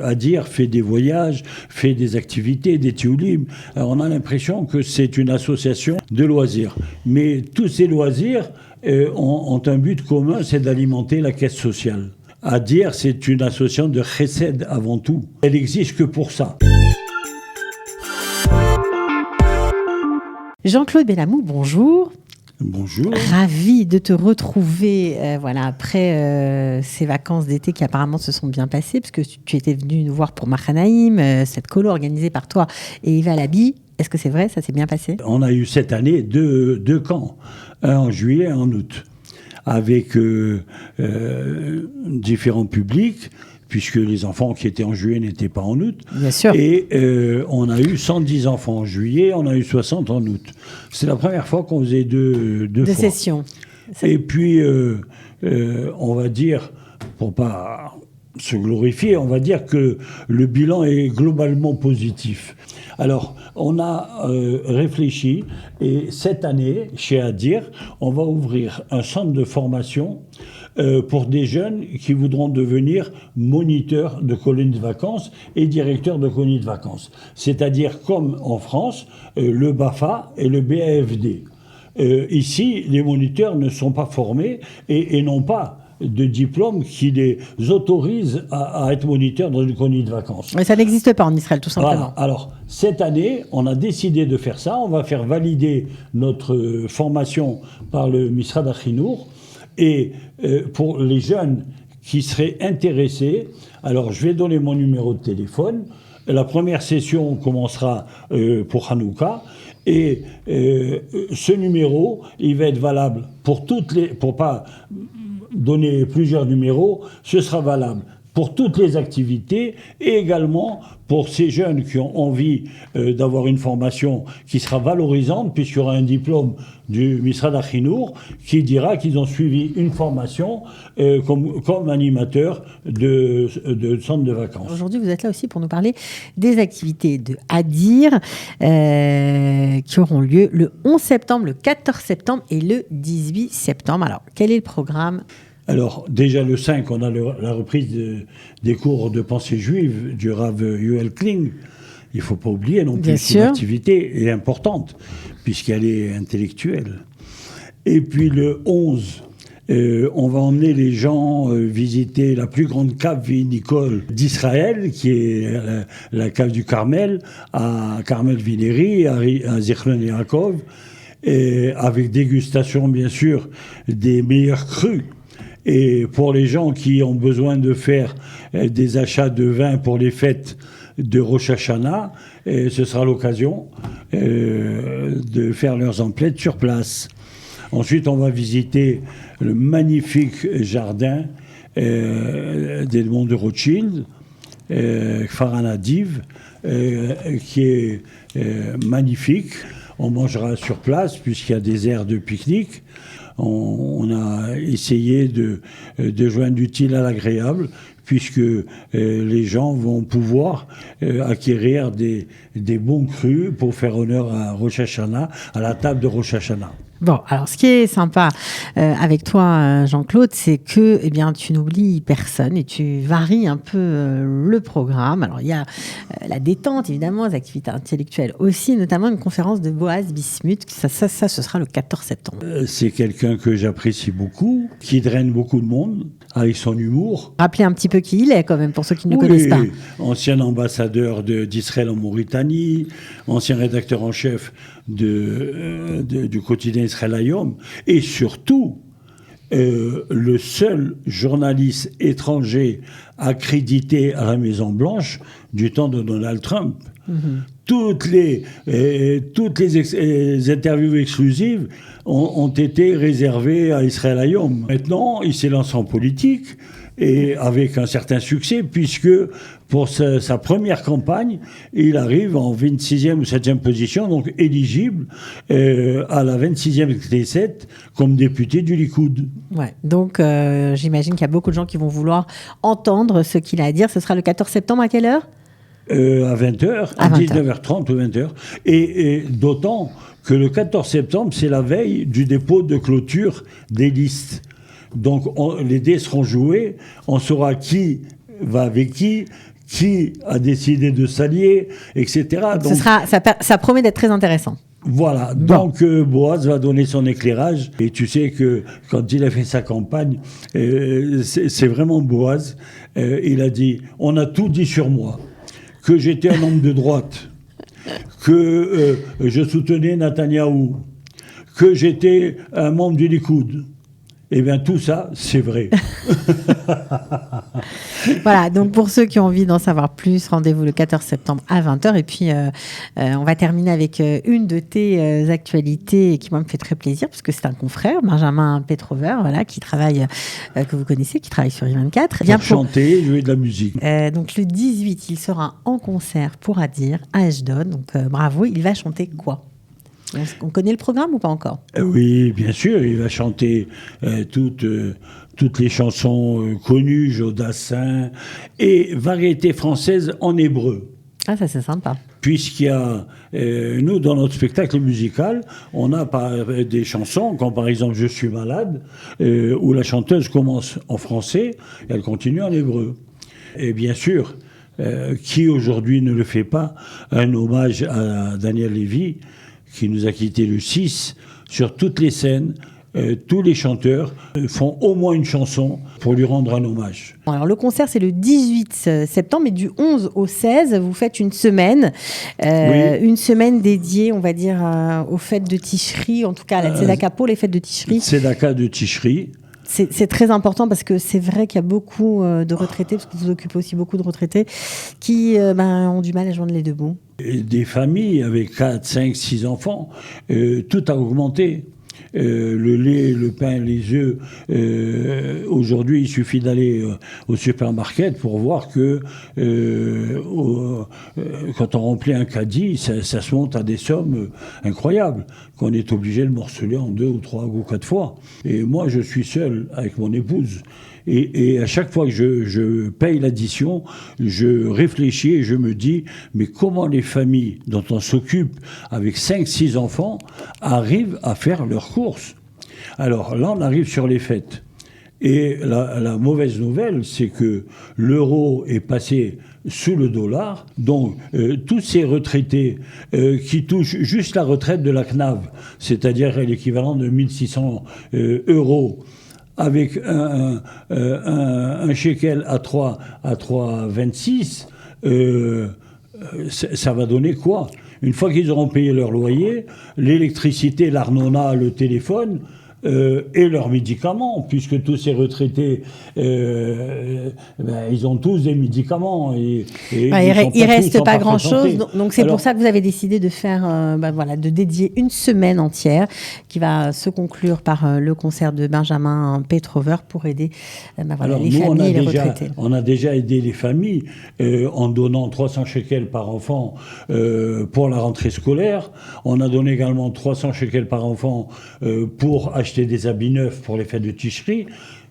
Adir fait des voyages, fait des activités, des tioulib. Alors on a l'impression que c'est une association de loisirs. Mais tous ces loisirs ont un but commun, c'est d'alimenter la caisse sociale. Adir, c'est une association de chesed avant tout. Elle n'existe que pour ça. Jean-Claude Bellamou, bonjour. Bonjour. Ravi de te retrouver après ces vacances d'été qui apparemment se sont bien passées, parce que tu étais venu nous voir pour Mahanaïm, cette colo organisée par toi et Yves Alabi. Est-ce que c'est vrai, ça s'est bien passé? On a eu cette année deux camps, un en juillet et un en août, avec différents publics, puisque les enfants qui étaient en juillet n'étaient pas en août. Bien sûr. Et on a eu 110 enfants en juillet, on a eu 60 en août. C'est la première fois qu'on faisait deux fois. Sessions. Et puis, on va dire, pour pas se glorifier, on va dire que le bilan est globalement positif. Alors, on a réfléchi, et cette année, chez Adir, on va ouvrir un centre de formation pour des jeunes qui voudront devenir moniteurs de colonies de vacances et directeurs de colonies de vacances. C'est-à-dire, comme en France, le BAFA et le BAFD. Ici, les moniteurs ne sont pas formés et n'ont pas de diplôme qui les autorise à être moniteurs dans une colonie de vacances. Mais ça n'existe pas en Israël, tout simplement. Voilà. Alors, cette année, on a décidé de faire ça. On va faire valider notre formation par le Misrad HaChinour. Et pour les jeunes qui seraient intéressés, alors je vais donner mon numéro de téléphone. La première session commencera pour Hanouka. Et ce numéro, il va être valable pour pas donner plusieurs numéros, ce sera valable pour toutes les activités et également pour ces jeunes qui ont envie d'avoir une formation qui sera valorisante, puisqu'il y aura un diplôme du Misrad HaChinour qui dira qu'ils ont suivi une formation comme animateur de centre de vacances. Aujourd'hui, vous êtes là aussi pour nous parler des activités de Adir qui auront lieu le 11 septembre, le 14 septembre et le 18 septembre. Alors, quel est le programme ? Alors, déjà le 5, on a la reprise des cours de pensée juive du Rav Yoel Kling. Il ne faut pas oublier non plus que l'activité est importante, puisqu'elle est intellectuelle. Et puis le 11, on va emmener les gens visiter la plus grande cave vinicole d'Israël, qui est la cave du Carmel, à Carmel Vinéry, à Zichron Yaakov, avec dégustation, bien sûr, des meilleurs crus. Et pour les gens qui ont besoin de faire des achats de vin pour les fêtes de Rosh Hashanah, ce sera l'occasion de faire leurs emplettes sur place. Ensuite, on va visiter le magnifique jardin d'Edmond de Rothschild, Kfar Anadiv, qui est magnifique. On mangera sur place puisqu'il y a des aires de pique-nique. On a essayé de joindre l'utile à l'agréable, puisque les gens vont pouvoir acquérir des bons crus pour faire honneur à Rosh Hashanah, à la table de Rosh Hashanah. Bon, alors ce qui est sympa avec toi, Jean-Claude, c'est que tu n'oublies personne et tu varies un peu le programme. Alors il y a la détente, évidemment, les activités intellectuelles aussi, notamment une conférence de Boaz Bismuth. Ça, ce sera le 14 septembre. C'est quelqu'un que j'apprécie beaucoup, qui draine beaucoup de monde avec son humour. Rappelez un petit peu qui il est quand même, pour ceux qui ne le connaissent pas. Ancien ambassadeur d'Israël en Mauritanie, ancien rédacteur en chef du quotidien Israël Hayom, et surtout le seul journaliste étranger accrédité à la Maison Blanche du temps de Donald Trump. Toutes les interviews exclusives ont été réservées à Israël Hayom. Maintenant, il s'est lancé en politique, et avec un certain succès, puisque pour sa première campagne, il arrive en 26e ou 7e position, donc éligible à la 26e Knesset comme député du Likoud. Ouais, donc j'imagine qu'il y a beaucoup de gens qui vont vouloir entendre ce qu'il a à dire. Ce sera le 14 septembre à quelle heure ? À 20h, à 19h30 ou 20h. Et d'autant que le 14 septembre, c'est la veille du dépôt de clôture des listes. Donc les dés seront joués, on saura qui va avec qui, qui a décidé de s'allier, etc. Donc, ça promet d'être très intéressant. Voilà, donc Boaz va donner son éclairage, et tu sais que quand il a fait sa campagne, c'est vraiment Boaz, il a dit, on a tout dit sur moi, que j'étais un homme de droite, que je soutenais Netanyahou, que j'étais un membre du Likoud. Eh bien, tout ça, c'est vrai. Voilà, donc pour ceux qui ont envie d'en savoir plus, rendez-vous le 14 septembre à 20h. Et puis, on va terminer avec une de tes actualités qui, moi, me fait très plaisir, parce que c'est un confrère, Benjamin Petrover, voilà, qui travaille, que vous connaissez, qui travaille sur I24. Pour chanter, jouer de la musique. Donc, le 18, il sera en concert pour Adir, à Ashdod. Donc, bravo, il va chanter quoi ? On connaît le programme ou pas encore ? Oui, bien sûr, il va chanter toutes les chansons connues, Jodassin, et variétés françaises en hébreu. Ah, ça c'est sympa. Puisqu'il y a, nous, dans notre spectacle musical, on a des chansons, comme par exemple « Je suis malade », où la chanteuse commence en français, et elle continue en hébreu. Et bien sûr, qui aujourd'hui ne le fait pas, un hommage à Daniel Lévy, qui nous a quittés le 6, sur toutes les scènes, tous les chanteurs font au moins une chanson pour lui rendre un hommage. Alors le concert c'est le 18 septembre, mais du 11 au 16, vous faites une semaine, oui. Une semaine dédiée, on va dire, aux fêtes de Tishri, en tout cas à la Tzedaka pour les fêtes de Tishri. Tzedaka de Tishri. C'est très important parce que c'est vrai qu'il y a beaucoup de retraités, parce que vous occupez aussi beaucoup de retraités, qui ont du mal à joindre les deux bouts. Et des familles avec 4, 5, 6 enfants, tout a augmenté. Le lait, le pain, les œufs. Aujourd'hui, il suffit d'aller au supermarché pour voir que quand on remplit un caddie, ça se monte à des sommes incroyables, qu'on est obligé de morceler en 2 ou 3 ou 4 fois. Et moi, je suis seul avec mon épouse. Et à chaque fois que je paye l'addition, je réfléchis et je me dis, mais comment les familles dont on s'occupe avec 5-6 enfants arrivent à faire leurs courses ? Alors là, on arrive sur les fêtes. Et la mauvaise nouvelle, c'est que l'euro est passé sous le dollar. Donc, tous ces retraités qui touchent juste la retraite de la CNAV, c'est-à-dire l'équivalent de 1600 euros, avec un shekel à 3,26, ça va donner quoi ? Une fois qu'ils auront payé leur loyer, l'électricité, l'Arnona, le téléphone, et leurs médicaments, puisque tous ces retraités, ils ont tous des médicaments. Il reste pas grand-chose, donc c'est pour ça que vous avez décidé de faire, de dédier une semaine entière, qui va se conclure par le concert de Benjamin Petrover pour aider les familles et les retraités. On a déjà aidé les familles en donnant 300 shekels par enfant pour la rentrée scolaire. On a donné également 300 shekels par enfant pour acheter des habits neufs pour les fêtes de Tishri,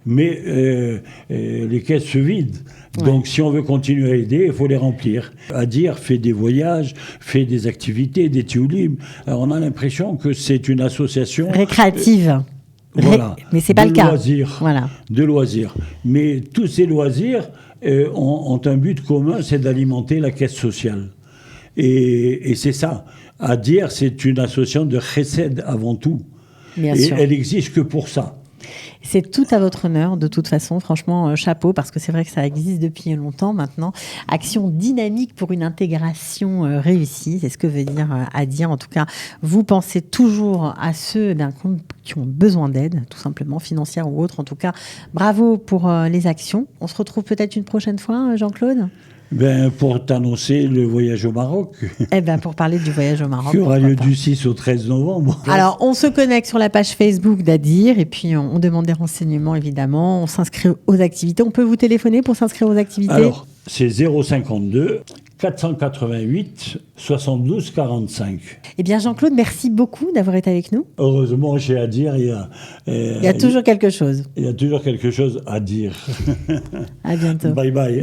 mais les caisses se vident. Ouais. Donc si on veut continuer à aider, il faut les remplir. Adir fait des voyages, fait des activités, des tioulim. On a l'impression que c'est une association récréative. Voilà, mais c'est pas le cas. Voilà. De loisirs. Mais tous ces loisirs ont un but commun, c'est d'alimenter la caisse sociale. Et c'est ça. Adir, c'est une association de chesed avant tout. Bien et sûr. Elle n'existe que pour ça. C'est tout à votre honneur, de toute façon. Franchement, chapeau, parce que c'est vrai que ça existe depuis longtemps maintenant. Action dynamique pour une intégration réussie, c'est ce que veut dire Adir. En tout cas, vous pensez toujours à ceux qui ont besoin d'aide, tout simplement, financière ou autre. En tout cas, bravo pour les actions. On se retrouve peut-être une prochaine fois, Jean-Claude ? Pour t'annoncer le voyage au Maroc. Pour parler du voyage au Maroc. Qui aura lieu du 6 au 13 novembre. Alors, on se connecte sur la page Facebook d'Adir et puis on demande des renseignements, évidemment. On s'inscrit aux activités. On peut vous téléphoner pour s'inscrire aux activités ? Alors, c'est 052 488 72 45. Eh bien, Jean-Claude, merci beaucoup d'avoir été avec nous. Heureusement, chez Adir, il y a toujours quelque chose. Il y a toujours quelque chose à dire. À bientôt. Bye bye.